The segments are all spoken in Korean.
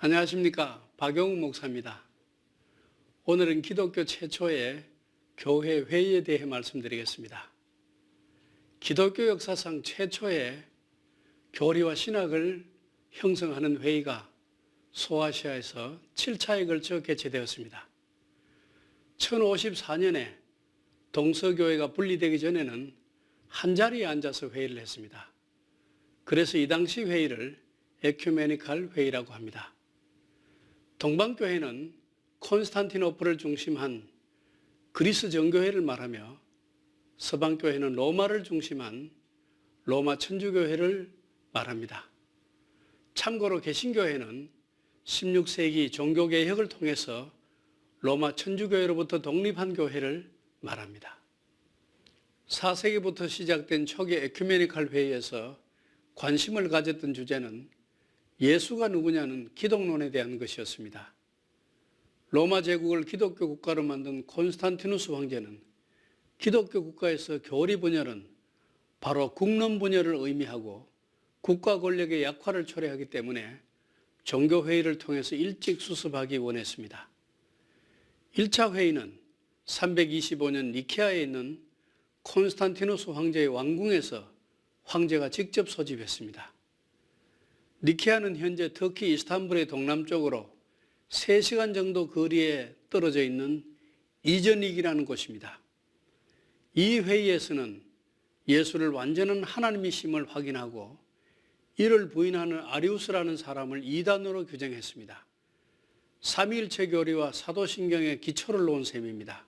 안녕하십니까. 박용욱 목사입니다. 오늘은 기독교 최초의 교회 회의에 대해 말씀드리겠습니다. 기독교 역사상 최초의 교리와 신학을 형성하는 회의가 소아시아에서 7차에 걸쳐 개최되었습니다. 1054년에 동서교회가 분리되기 전에는 한자리에 앉아서 회의를 했습니다. 그래서 이 당시 회의를 에큐메니칼 회의라고 합니다. 동방교회는 콘스탄티노플을 중심한 그리스 정교회를 말하며 서방교회는 로마를 중심한 로마 천주교회를 말합니다. 참고로 개신교회는 16세기 종교개혁을 통해서 로마 천주교회로부터 독립한 교회를 말합니다. 4세기부터 시작된 초기 에큐메니칼 회의에서 관심을 가졌던 주제는 예수가 누구냐는 기독론에 대한 것이었습니다. 로마 제국을 기독교 국가로 만든 콘스탄티누스 황제는 기독교 국가에서 교리 분열은 바로 국론 분열을 의미하고 국가 권력의 약화를 초래하기 때문에 종교회의를 통해서 일찍 수습하기 원했습니다. 1차 회의는 325년 니케아에 있는 콘스탄티누스 황제의 왕궁에서 황제가 직접 소집했습니다. 니케아는 현재 터키 이스탄불의 동남쪽으로 3시간 정도 거리에 떨어져 있는 이저닉이라는 곳입니다. 이 회의에서는 예수를 완전한 하나님이심을 확인하고 이를 부인하는 아리우스라는 사람을 이단으로 규정했습니다. 삼위일체 교리와 사도신경의 기초를 놓은 셈입니다.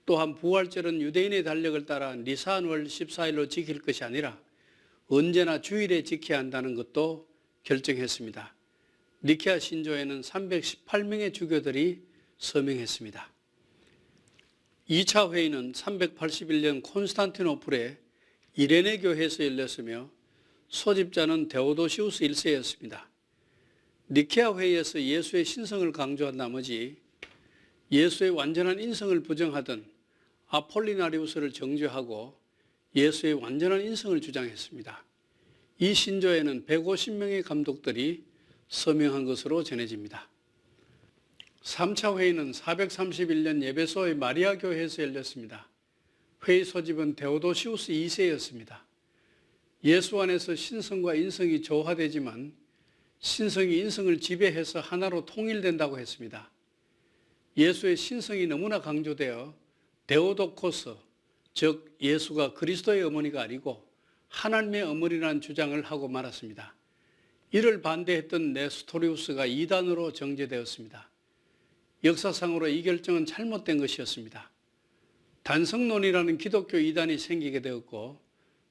또한 부활절은 유대인의 달력을 따라 니산월 14일로 지킬 것이 아니라 언제나 주일에 지켜야 한다는 것도 결정했습니다. 니케아 신조에는 318명의 주교들이 서명했습니다. 2차 회의는 381년 콘스탄티노플의 이레네 교회에서 열렸으며 소집자는 데오도시우스 1세였습니다. 니케아 회의에서 예수의 신성을 강조한 나머지 예수의 완전한 인성을 부정하던 아폴리나리우스를 정죄하고 예수의 완전한 인성을 주장했습니다. 이 신조에는 150명의 감독들이 서명한 것으로 전해집니다. 3차 회의는 431년 예배소의 마리아 교회에서 열렸습니다. 회의 소집은 데오도시우스 2세였습니다. 예수 안에서 신성과 인성이 조화되지만 신성이 인성을 지배해서 하나로 통일된다고 했습니다. 예수의 신성이 너무나 강조되어 데오도코스, 즉 예수가 그리스도의 어머니가 아니고 하나님의 어머니라는 주장을 하고 말았습니다. 이를 반대했던 네스토리우스가 이단으로 정죄되었습니다. 역사상으로 이 결정은 잘못된 것이었습니다. 단성론이라는 기독교 이단이 생기게 되었고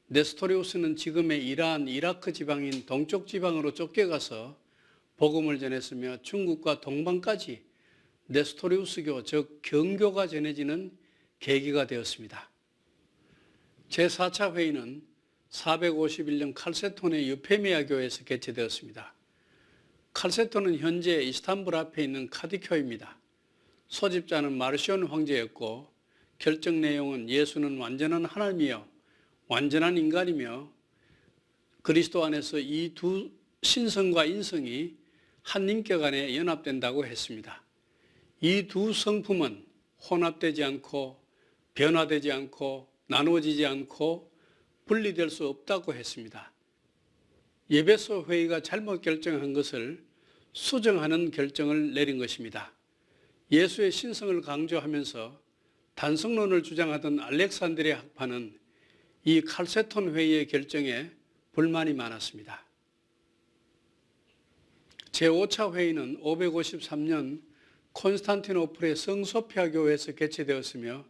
네스토리우스는 지금의 이란, 이라크 지방인 동쪽 지방으로 쫓겨가서 복음을 전했으며 중국과 동방까지 네스토리우스교, 즉 경교가 전해지는 계기가 되었습니다. 제4차 회의는 451년 칼세톤의 유페미아 교회에서 개최되었습니다. 칼세톤은 현재 이스탄불 앞에 있는 카디교입니다. 소집자는 마르시온 황제였고 결정 내용은 예수는 완전한 하나님이요 완전한 인간이며 그리스도 안에서 이 두 신성과 인성이 한 인격 안에 연합된다고 했습니다. 이 두 성품은 혼합되지 않고 변화되지 않고 나누어지지 않고 분리될 수 없다고 했습니다. 예배소 회의가 잘못 결정한 것을 수정하는 결정을 내린 것입니다. 예수의 신성을 강조하면서 단성론을 주장하던 알렉산드리아 학파는 이 칼세톤 회의의 결정에 불만이 많았습니다. 제5차 회의는 553년 콘스탄티노플의 성소피아 교회에서 개최되었으며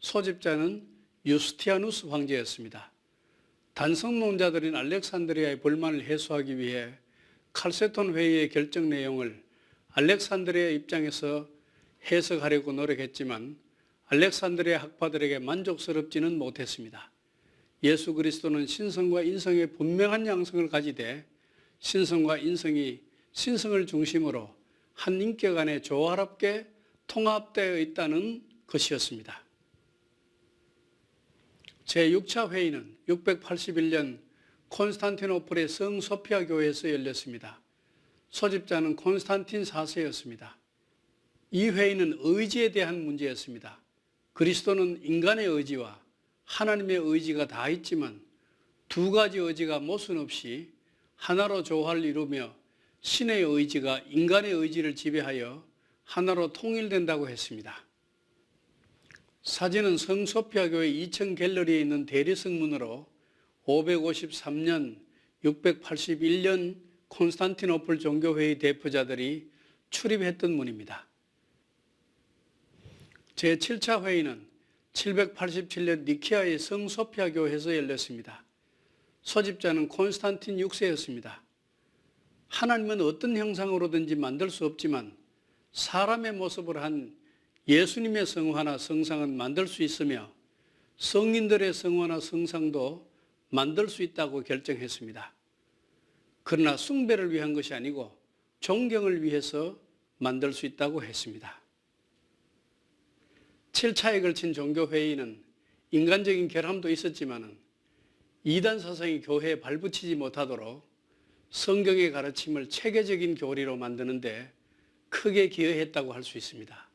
소집자는 유스티아누스 황제였습니다. 단성론자들인 알렉산드리아의 불만을 해소하기 위해 칼세톤 회의의 결정 내용을 알렉산드리아 입장에서 해석하려고 노력했지만 알렉산드리아 학파들에게 만족스럽지는 못했습니다. 예수 그리스도는 신성과 인성의 분명한 양성을 가지되 신성과 인성이 신성을 중심으로 한 인격 안에 조화롭게 통합되어 있다는 것이었습니다. 제6차 회의는 681년 콘스탄티노플의 성소피아 교회에서 열렸습니다. 소집자는 콘스탄틴 4세였습니다. 이 회의는 의지에 대한 문제였습니다. 그리스도는 인간의 의지와 하나님의 의지가 다 있지만 두 가지 의지가 모순 없이 하나로 조화를 이루며 신의 의지가 인간의 의지를 지배하여 하나로 통일된다고 했습니다. 사진은 성소피아 교회 2층 갤러리에 있는 대리석문으로 553년, 681년 콘스탄티노플 종교회의 대표자들이 출입했던 문입니다. 제7차 회의는 787년 니케아의 성소피아 교회에서 열렸습니다. 소집자는 콘스탄틴 6세였습니다. 하나님은 어떤 형상으로든지 만들 수 없지만 사람의 모습을 한 예수님의 성화나 성상은 만들 수 있으며 성인들의 성화나 성상도 만들 수 있다고 결정했습니다. 그러나 숭배를 위한 것이 아니고 존경을 위해서 만들 수 있다고 했습니다. 7차에 걸친 종교회의는 인간적인 결함도 있었지만 이단 사상이 교회에 발붙이지 못하도록 성경의 가르침을 체계적인 교리로 만드는 데 크게 기여했다고 할 수 있습니다.